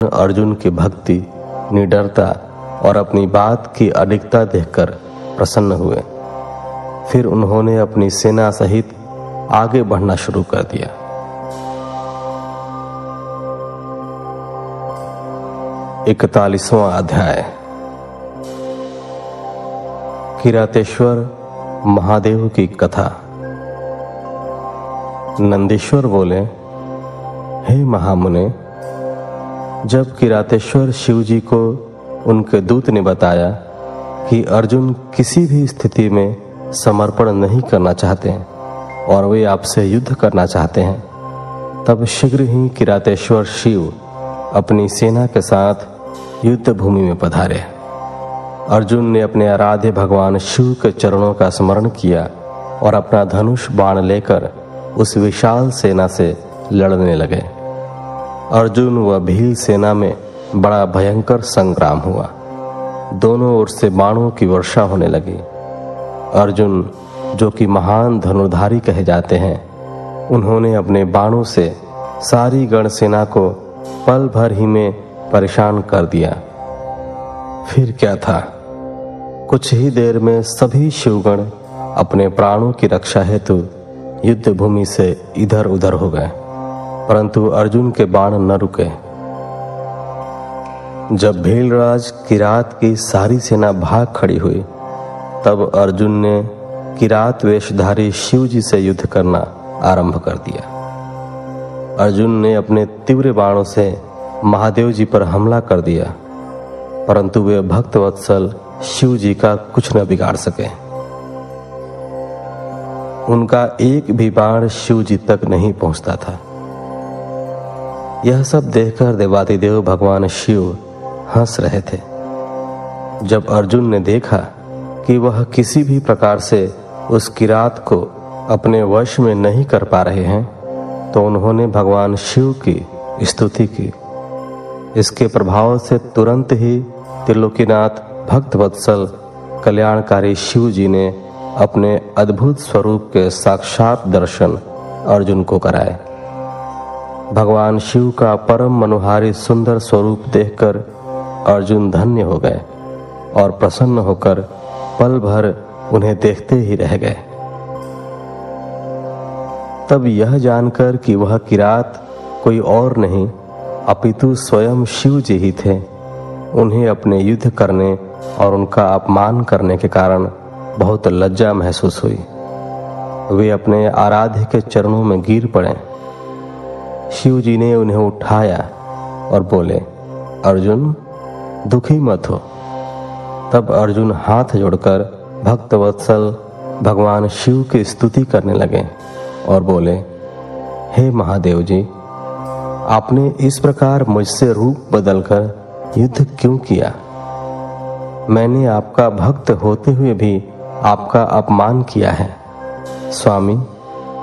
अर्जुन की भक्ति, निडरता और अपनी बात की अडिगता देखकर प्रसन्न हुए। फिर उन्होंने अपनी सेना सहित आगे बढ़ना शुरू कर दिया। इकतालीसवां अध्याय। किरातेश्वर महादेव की कथा। नंदीश्वर बोले, हे महामुने, जब किरातेश्वर शिव जी को उनके दूत ने बताया कि अर्जुन किसी भी स्थिति में समर्पण नहीं करना चाहते हैं और वे आपसे युद्ध करना चाहते हैं, तब शीघ्र ही किरातेश्वर शिव अपनी सेना के साथ युद्ध भूमि में पधारे। अर्जुन ने अपने आराध्य भगवान शिव के चरणों का स्मरण किया और अपना धनुष बाण लेकर उस विशाल सेना से लड़ने लगे। अर्जुन व भील सेना में बड़ा भयंकर संग्राम हुआ। दोनों ओर से बाणों की वर्षा होने लगी। अर्जुन, जो कि महान धनुर्धारी कहे जाते हैं, उन्होंने अपने बाणों से सारी गण सेना को पल भर ही में परेशान कर दिया। फिर क्या था, कुछ ही देर में सभी शिवगण अपने प्राणों की रक्षा हेतु युद्ध भूमि से इधर उधर हो गए, परंतु अर्जुन के बाण न रुके। जब भीलराज किरात की सारी सेना भाग खड़ी हुई, तब अर्जुन ने किरात वेशधारी शिव जी से युद्ध करना आरंभ कर दिया। अर्जुन ने अपने तीव्र बाणों से महादेव जी पर हमला कर दिया, परंतु वे भक्तवत्सल शिव जी का कुछ न बिगाड़ सके। उनका एक भी बाण शिव जी तक नहीं पहुंचता था। यह सब देखकर देवादिदेव भगवान शिव हंस रहे थे। जब अर्जुन ने देखा कि वह किसी भी प्रकार से उस किरात को अपने वश में नहीं कर पा रहे हैं, तो उन्होंने भगवान शिव की स्तुति की। इसके प्रभाव से तुरंत ही त्रिलोकीनाथ भक्तवत्सल कल्याणकारी शिव जी ने अपने अद्भुत स्वरूप के साक्षात दर्शन अर्जुन को कराए। भगवान शिव का परम मनोहारी सुंदर स्वरूप देखकर अर्जुन धन्य हो गए और प्रसन्न होकर पल भर उन्हें देखते ही रह गए। तब यह जानकर कि वह किरात कोई और नहीं अपितु स्वयं शिव जी ही थे, उन्हें अपने युद्ध करने और उनका अपमान करने के कारण बहुत लज्जा महसूस हुई। वे अपने आराध्य के चरणों में गिर पड़े। शिव जी ने उन्हें उठाया और बोले, अर्जुन, दुखी मत हो। तब अर्जुन हाथ जोड़कर भक्तवत्सल भगवान शिव की स्तुति करने लगे और बोले, हे महादेव जी, आपने इस प्रकार मुझसे रूप बदलकर युद्ध क्यों किया? मैंने आपका भक्त होते हुए भी आपका अपमान किया है। स्वामी,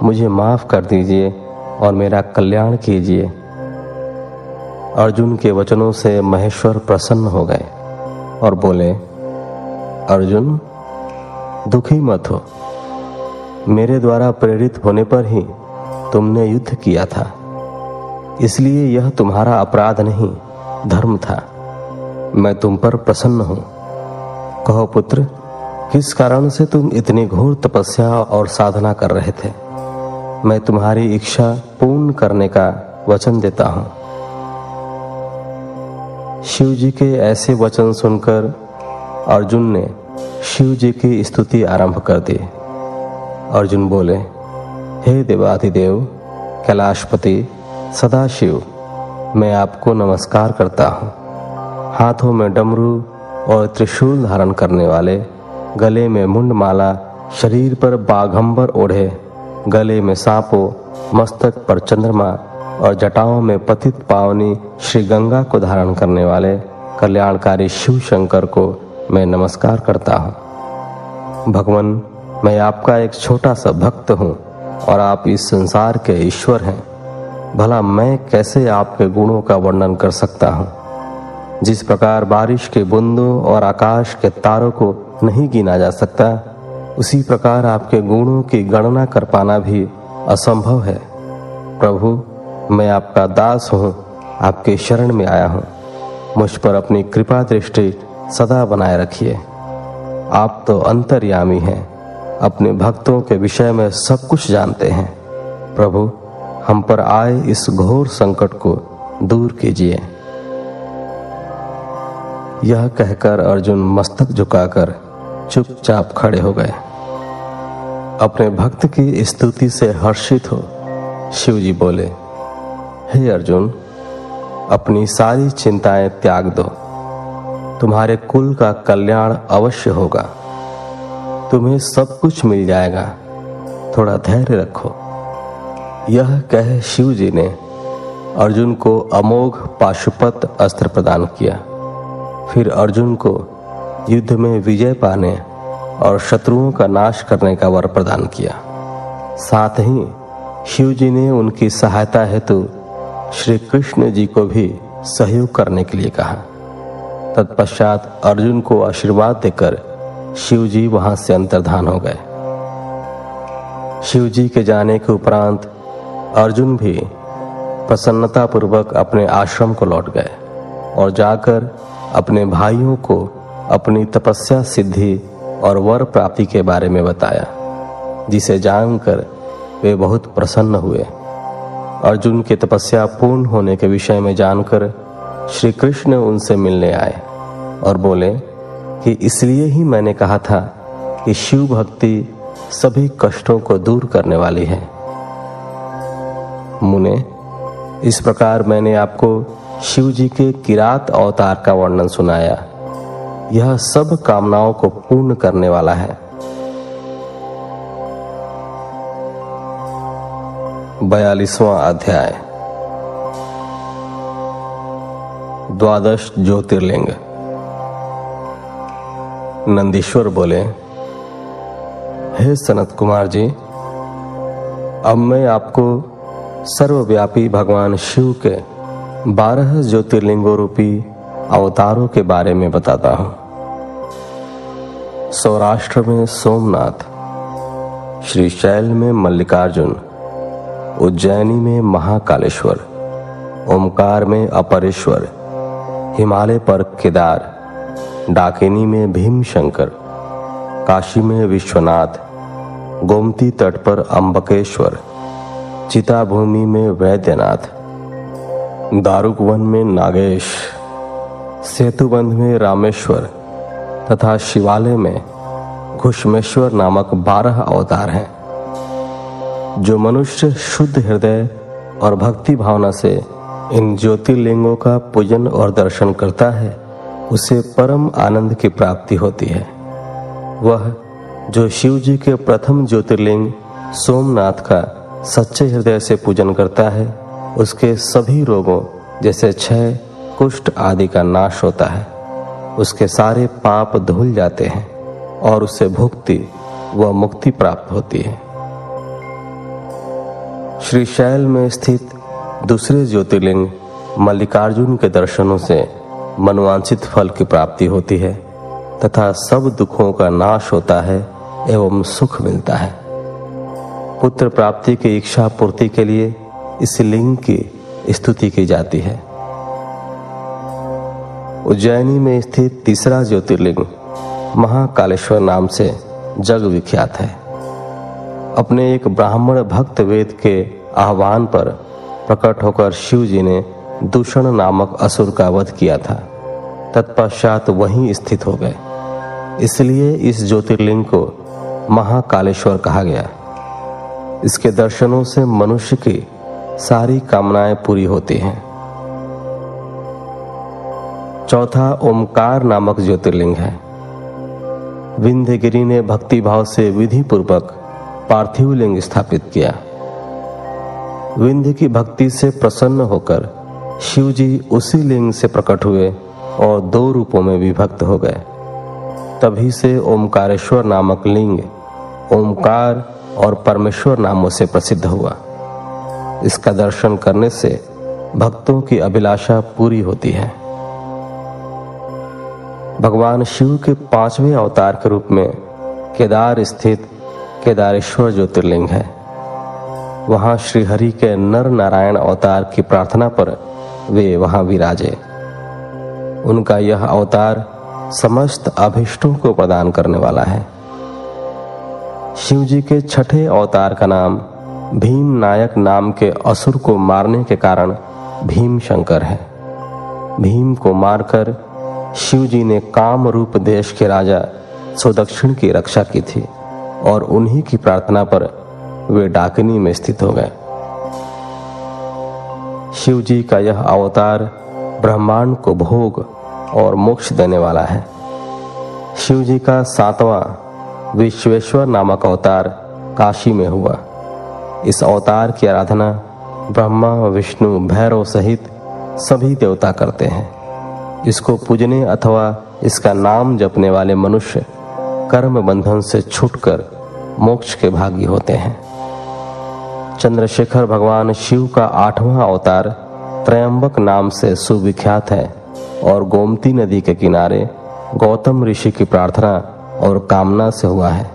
मुझे माफ कर दीजिए और मेरा कल्याण कीजिए। अर्जुन के वचनों से महेश्वर प्रसन्न हो गए और बोले, अर्जुन, दुखी मत हो। मेरे द्वारा प्रेरित होने पर ही तुमने युद्ध किया था, इसलिए यह तुम्हारा अपराध नहीं, धर्म था। मैं तुम पर प्रसन्न हूं। कहो पुत्र, किस कारण से तुम इतनी घोर तपस्या और साधना कर रहे थे? मैं तुम्हारी इच्छा पूर्ण करने का वचन देता हूं। शिव जी के ऐसे वचन सुनकर अर्जुन ने शिव जी की स्तुति आरंभ कर दी। अर्जुन बोले, हे देवाधिदेव कैलाशपति सदाशिव, मैं आपको नमस्कार करता हूं। हाथों में डमरू और त्रिशूल धारण करने वाले, गले में मुंडमाला, शरीर पर बाघंबर ओढ़े, गले में सांपों, मस्तक पर चंद्रमा और जटाओं में पतित पावनी श्री गंगा को धारण करने वाले कल्याणकारी शिव शंकर को मैं नमस्कार करता हूँ। भगवान, मैं आपका एक छोटा सा भक्त हूँ और आप इस संसार के ईश्वर हैं। भला मैं कैसे आपके गुणों का वर्णन कर सकता हूँ? जिस प्रकार बारिश के बूंदों और आकाश के तारों को नहीं गिना जा सकता, उसी प्रकार आपके गुणों की गणना कर पाना भी असंभव है। प्रभु, मैं आपका दास हूँ, आपके शरण में आया हूँ। मुझ पर अपनी कृपा दृष्टि सदा बनाए रखिए। आप तो अंतर्यामी हैं, अपने भक्तों के विषय में सब कुछ जानते हैं। प्रभु, हम पर आए इस घोर संकट को दूर कीजिए। यह कहकर अर्जुन मस्तक झुकाकर चुपचाप खड़े हो गए। अपने भक्त की स्तुति से हर्षित हो शिव जी बोले, हे अर्जुन, अपनी सारी चिंताएं त्याग दो। तुम्हारे कुल का कल्याण अवश्य होगा। तुम्हें सब कुछ मिल जाएगा। थोड़ा धैर्य रखो। यह कह शिव जी ने अर्जुन को अमोघ पाशुपत अस्त्र प्रदान किया। फिर अर्जुन को युद्ध में विजय पाने और शत्रुओं का नाश करने का वर प्रदान किया। साथ ही शिव जी ने उनकी सहायता हेतु श्री कृष्ण जी को भी सहयोग करने के लिए कहा। तत्पश्चात अर्जुन को आशीर्वाद देकर शिव जी वहां से अंतर्धान हो गए। शिव जी के जाने के उपरांत अर्जुन भी प्रसन्नतापूर्वक अपने आश्रम को लौट गए और जाकर अपने भाइयों को अपनी तपस्या सिद्धि और वर प्राप्ति के बारे में बताया, जिसे जानकर वे बहुत प्रसन्न हुए। अर्जुन की तपस्या पूर्ण होने के विषय में जानकर श्री कृष्ण उनसे मिलने आए और बोले कि इसलिए ही मैंने कहा था कि शिव भक्ति सभी कष्टों को दूर करने वाली है। मुने, इस प्रकार मैंने आपको शिव जी के किरात अवतार का वर्णन सुनाया। यह सब कामनाओं को पूर्ण करने वाला है। 42वां अध्याय। द्वादश ज्योतिर्लिंग। नंदीश्वर बोले, हे सनत कुमार जी, अब मैं आपको सर्वव्यापी भगवान शिव के 12 ज्योतिर्लिंगों रूपी अवतारों के बारे में बताता हूं। सौराष्ट्र में सोमनाथ, श्रीशैल में मल्लिकार्जुन, उज्जैनी में महाकालेश्वर, ओमकार में अपरेश्वर, हिमालय पर केदार, डाकिनी में भीमशंकर, काशी में विश्वनाथ, गोमती तट पर अम्बकेश्वर, चिताभूमि में वैद्यनाथ, दारुकवन में नागेश, सेतुबंध में रामेश्वर तथा शिवालय में घुश्मेश्वर नामक 12 अवतार हैं। जो मनुष्य शुद्ध हृदय और भक्ति भावना से इन ज्योतिर्लिंगों का पूजन और दर्शन करता है, उसे परम आनंद की प्राप्ति होती है। वह जो शिव जी के प्रथम ज्योतिर्लिंग सोमनाथ का सच्चे हृदय से पूजन करता है, उसके सभी रोगों जैसे क्षय, कुष्ठ आदि का नाश होता है। उसके सारे पाप धुल जाते हैं और उसे भुक्ति व मुक्ति प्राप्त होती है। श्रीशैल में स्थित दूसरे ज्योतिर्लिंग मल्लिकार्जुन के दर्शनों से मनवांछित फल की प्राप्ति होती है तथा सब दुखों का नाश होता है एवं सुख मिलता है। पुत्र प्राप्ति की इच्छा पूर्ति के लिए इस लिंग की स्तुति की जाती है। उज्जैनी में स्थित तीसरा ज्योतिर्लिंग महाकालेश्वर नाम से जग विख्यात है। अपने एक ब्राह्मण भक्त वेद के आह्वान पर प्रकट होकर शिव जी ने दूषण नामक असुर का वध किया था। तत्पश्चात वहीं स्थित हो गए, इसलिए इस ज्योतिर्लिंग को महाकालेश्वर कहा गया। इसके दर्शनों से मनुष्य की सारी कामनाएं पूरी होती हैं। चौथा ओमकार नामक ज्योतिर्लिंग है। विंध्यगिरि ने भक्ति भाव से विधि पूर्वक पार्थिव लिंग स्थापित किया। विंध्य की भक्ति से प्रसन्न होकर शिव जी उसी लिंग से प्रकट हुए और 2 रूपों में विभक्त हो गए। तभी से ओमकारेश्वर नामक लिंग ओमकार और परमेश्वर नामों से प्रसिद्ध हुआ। इसका दर्शन करने से भक्तों की अभिलाषा पूरी होती है। भगवान शिव के 5वें अवतार के रूप में केदार स्थित केदारेश्वर ज्योतिर्लिंग है। वहां श्रीहरि के नर नारायण अवतार की प्रार्थना पर वे वहां विराजे। उनका यह अवतार समस्त अभिष्टों को प्रदान करने वाला है। शिव जी के छठे अवतार का नाम भीम नायक नाम के असुर को मारने के कारण भीम शंकर है। भीम को मारकर शिव जी ने काम रूप देश के राजा सुदक्षिण की रक्षा की थी और उन्हीं की प्रार्थना पर वे डाकिनी में स्थित हो गए। शिव जी का यह अवतार ब्रह्मांड को भोग और मोक्ष देने वाला है। शिव जी का 7वां विश्वेश्वर नामक अवतार काशी में हुआ। इस अवतार की आराधना ब्रह्मा, विष्णु, भैरव सहित सभी देवता करते हैं। इसको पूजने अथवा इसका नाम जपने वाले मनुष्य कर्म बंधन से छूटकर मोक्ष के भागी होते हैं। चंद्रशेखर भगवान शिव का 8वां अवतार त्रयंबक नाम से सुविख्यात है और गोमती नदी के किनारे गौतम ऋषि की प्रार्थना और कामना से हुआ है।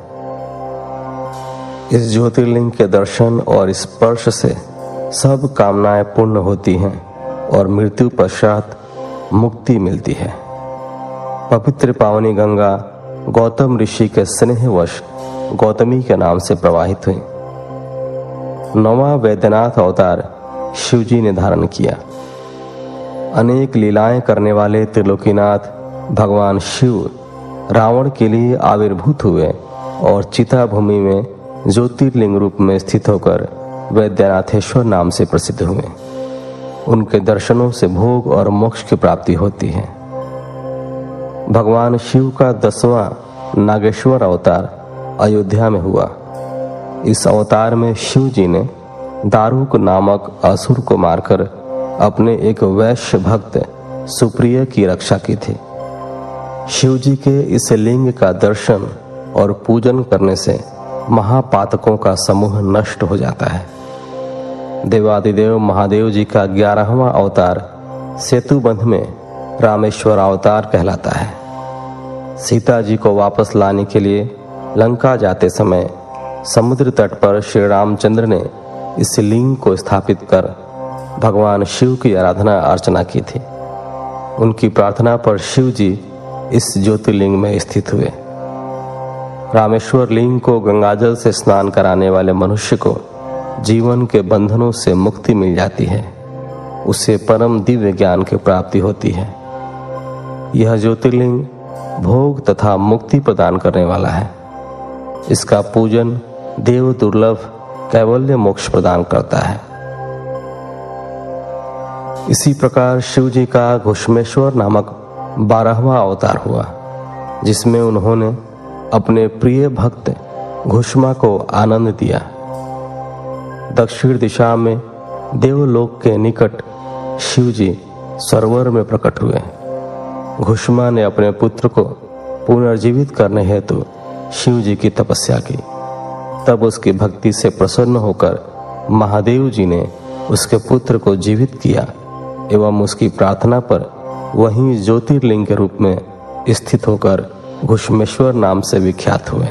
इस ज्योतिर्लिंग के दर्शन और स्पर्श से सब कामनाएं पूर्ण होती हैं और मृत्यु पश्चात मुक्ति मिलती है। पवित्र पावनी गंगा गौतम ऋषि के स्नेहवश गौतमी के नाम से प्रवाहित हुई। 9वां वैद्यनाथ अवतार शिव जी ने धारण किया। अनेक लीलाएं करने वाले त्रिलोकीनाथ भगवान शिव रावण के लिए आविर्भूत हुए और चिता भूमि में ज्योतिर्लिंग रूप में स्थित होकर वैद्यनाथेश्वर नाम से प्रसिद्ध हुए। उनके दर्शनों से भोग और मोक्ष की प्राप्ति होती है। भगवान शिव का 10वां नागेश्वर अवतार अयोध्या में हुआ। इस अवतार में शिव जी ने दारुक नामक असुर को मारकर अपने एक वैश्य भक्त सुप्रिय की रक्षा की थी। शिव जी के इस लिंग का दर्शन और पूजन करने से महापातकों का समूह नष्ट हो जाता है। देवादिदेव महादेव जी का 11वां अवतार सेतुबंध में रामेश्वर अवतार कहलाता है। सीता जी को वापस लाने के लिए लंका जाते समय समुद्र तट पर श्री रामचंद्र ने इस लिंग को स्थापित कर भगवान शिव की आराधना अर्चना की थी। उनकी प्रार्थना पर शिव जी इस ज्योतिर्लिंग में स्थित हुए। रामेश्वर लिंग को गंगाजल से स्नान कराने वाले मनुष्य को जीवन के बंधनों से मुक्ति मिल जाती है। उसे परम दिव्य ज्ञान की प्राप्ति होती है। यह ज्योतिर्लिंग भोग तथा मुक्ति प्रदान करने वाला है। इसका पूजन देव दुर्लभ कैवल्य मोक्ष प्रदान करता है। इसी प्रकार शिव जी का घुष्मेश्वर नामक 12वां अवतार हुआ, जिसमें उन्होंने अपने प्रिय भक्त घुष्मा को आनंद दिया। दक्षिण दिशा में देवलोक के निकट शिव जी सरोवर में प्रकट हुए। घुष्मा ने अपने पुत्र को पुनर्जीवित करने हेतु शिव जी की तपस्या की। तब उसकी भक्ति से प्रसन्न होकर महादेव जी ने उसके पुत्र को जीवित किया एवं उसकी प्रार्थना पर वहीं ज्योतिर्लिंग के रूप में स्थित होकर घुष्मेश्वर नाम से विख्यात हुए।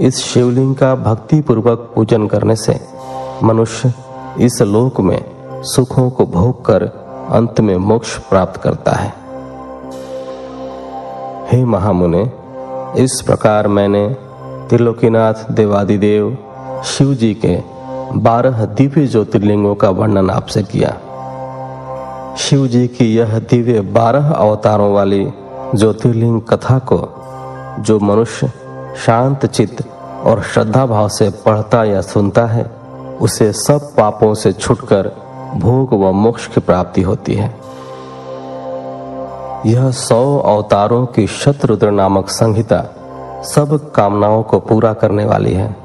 इस शिवलिंग का भक्ति पूर्वक पूजन करने से मनुष्य इस लोक में सुखों को भोग कर अंत में मोक्ष प्राप्त करता है। हे महामुने, इस प्रकार मैंने त्रिलोकीनाथ देवादिदेव शिव जी के 12 दिव्य ज्योतिर्लिंगों का वर्णन आपसे किया। शिव जी की यह दिव्य 12 अवतारों वाली ज्योतिर्लिंग कथा को जो मनुष्य शांत चित्त और श्रद्धा भाव से पढ़ता या सुनता है, उसे सब पापों से छूटकर भोग व मोक्ष की प्राप्ति होती है। यह 100 अवतारों की शतरुद्र नामक संहिता सब कामनाओं को पूरा करने वाली है।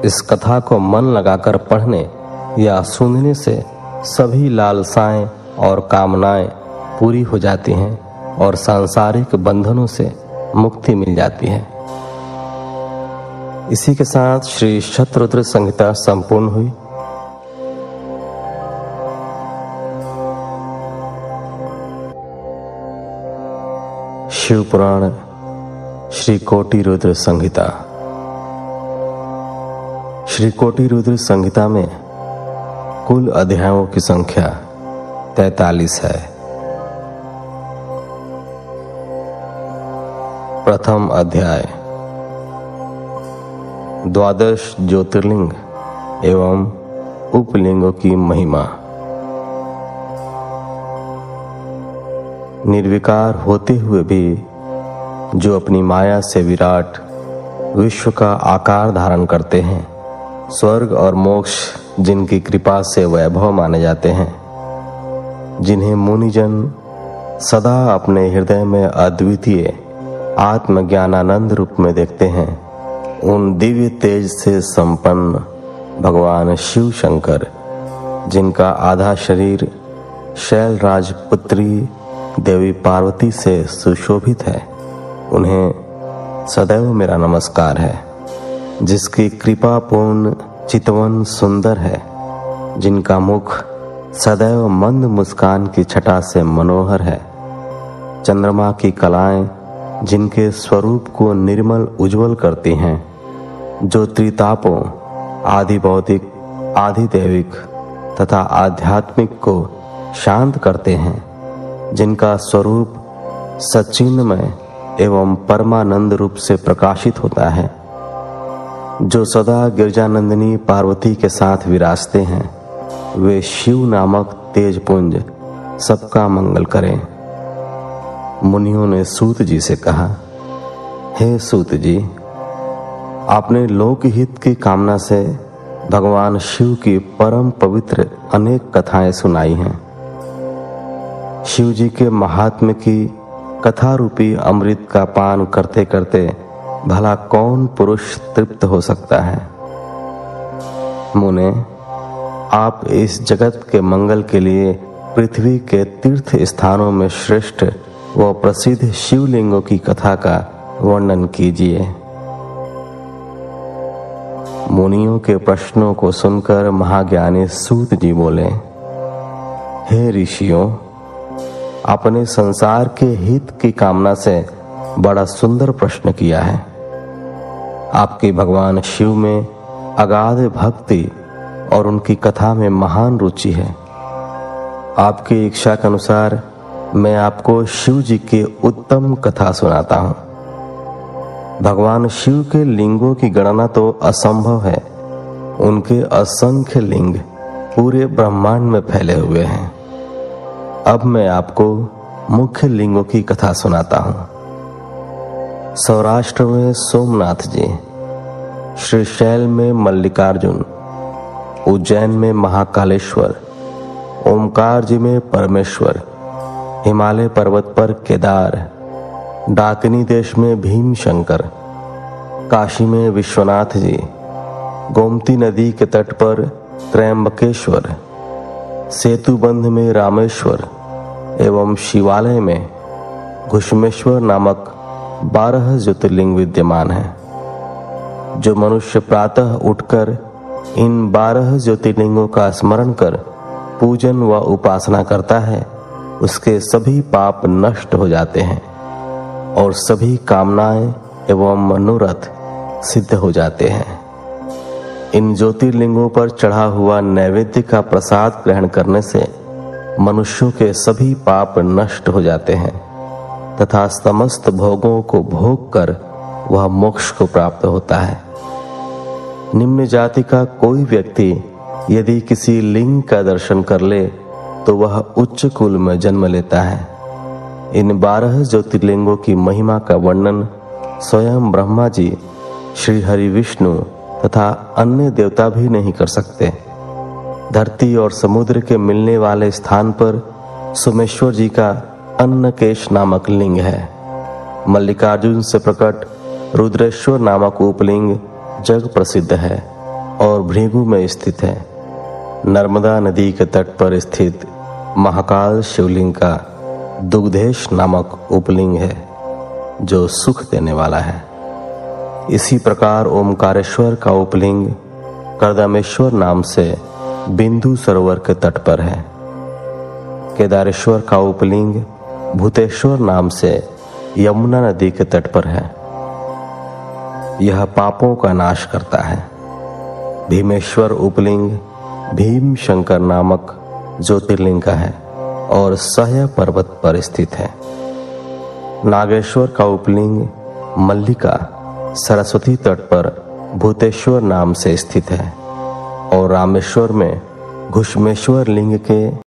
इस कथा को मन लगाकर पढ़ने या सुनने से सभी लालसाएं और कामनाएं पूरी हो जाती हैं और सांसारिक बंधनों से मुक्ति मिल जाती है। इसी के साथ श्री शतरुद्र संहिता संपूर्ण हुई। शिव पुराण श्री कोटि रुद्र संहिता। श्री कोटि रुद्र संहिता में कुल अध्यायों की संख्या 43 है। प्रथम अध्याय, द्वादश ज्योतिर्लिंग एवं उपलिंगों की महिमा। निर्विकार होते हुए भी जो अपनी माया से विराट विश्व का आकार धारण करते हैं, स्वर्ग और मोक्ष जिनकी कृपा से वैभव माने जाते हैं, जिन्हें मुनिजन सदा अपने हृदय में अद्वितीय आत्मज्ञानानंद रूप में देखते हैं, उन दिव्य तेज से संपन्न भगवान शिव शंकर, जिनका आधा शरीर शैलराज पुत्री देवी पार्वती से सुशोभित है, उन्हें सदैव मेरा नमस्कार है। जिसकी कृपा पूर्ण चितवन सुंदर है, जिनका मुख सदैव मंद मुस्कान की छटा से मनोहर है, चंद्रमा की कलाएं जिनके स्वरूप को निर्मल उज्जवल करती हैं, जो त्रितापों आदि भौतिक आदि दैविक तथा आध्यात्मिक को शांत करते हैं, जिनका स्वरूप सच्चिन्मय एवं परमानंद रूप से प्रकाशित होता है, जो सदा गिरजानंदिनी पार्वती के साथ विराजते हैं, वे शिव नामक तेजपुंज सबका मंगल करें। मुनियों ने सूत जी से कहा, हे सूत जी, आपने लोकहित की कामना से भगवान शिव की परम पवित्र अनेक कथाएं सुनाई हैं। शिव जी के महात्म्य की कथा रूपी अमृत का पान करते करते भला कौन पुरुष तृप्त हो सकता है। मुने, आप इस जगत के मंगल के लिए पृथ्वी के तीर्थ स्थानों में श्रेष्ठ व प्रसिद्ध शिवलिंगों की कथा का वर्णन कीजिए। मुनियों के प्रश्नों को सुनकर महाज्ञानी सूत जी बोले, हे ऋषियों, आपने संसार के हित की कामना से बड़ा सुंदर प्रश्न किया है। आपकी भगवान शिव में अगाध भक्ति और उनकी कथा में महान रुचि है। आपकी इच्छा के अनुसार मैं आपको शिव जी की उत्तम कथा सुनाता हूँ। भगवान शिव के लिंगों की गणना तो असंभव है, उनके असंख्य लिंग पूरे ब्रह्मांड में फैले हुए हैं। अब मैं आपको मुख्य लिंगों की कथा सुनाता हूँ। सौराष्ट्र में सोमनाथ जी, श्रीशैल में मल्लिकार्जुन, उज्जैन में महाकालेश्वर, ओमकार जी में परमेश्वर, हिमालय पर्वत पर केदार, डाकिनी देश में भीम शंकर, काशी में विश्वनाथ जी, गोमती नदी के तट पर त्रयंबकेश्वर, सेतुबंध में रामेश्वर एवं शिवालय में घुष्मेश्वर नामक 12 ज्योतिर्लिंग विद्यमान हैं। जो मनुष्य प्रातः उठकर इन 12 ज्योतिर्लिंगों का स्मरण कर पूजन व उपासना करता है, उसके सभी पाप नष्ट हो जाते हैं और सभी कामनाएं एवं मनोरथ सिद्ध हो जाते हैं। इन ज्योतिर्लिंगों पर चढ़ा हुआ नैवेद्य का प्रसाद ग्रहण करने से मनुष्यों के सभी पाप नष्ट हो जाते हैं तथा समस्त भोगों को भोग कर वह मोक्ष को प्राप्त होता है। निम्न जाति का कोई व्यक्ति यदि किसी लिंग का दर्शन कर ले तो वह उच्च कुल में जन्म लेता है। इन 12 ज्योतिर्लिंगों की महिमा का वर्णन स्वयं ब्रह्मा जी, श्री हरि विष्णु तथा अन्य देवता भी नहीं कर सकते। धरती और समुद्र के मिलने वाले स्थान पर सोमेश्वर जी का अन्नकेश नामक लिंग है। मल्लिकार्जुन से प्रकट रुद्रेश्वर नामक उपलिंग जग प्रसिद्ध है और भृगु में स्थित है। नर्मदा नदी के तट पर स्थित महाकाल शिवलिंग का दुग्धेश नामक उपलिंग है, जो सुख देने वाला है। इसी प्रकार ओमकारेश्वर का उपलिंग कर्दमेश्वर नाम से बिंदु सरोवर के तट पर है। केदारेश्वर का उपलिंग भूतेश्वर नाम से यमुना नदी के तट पर है। यह पापों का नाश करता है। भीमेश्वर उपलिंग भीम शंकर नामक ज्योतिर्लिंग का है। और सह्य पर्वत पर स्थित है। नागेश्वर का उपलिंग मल्लिका सरस्वती तट पर भूतेश्वर नाम से स्थित है और रामेश्वर में घुश्मेश्वर लिंग के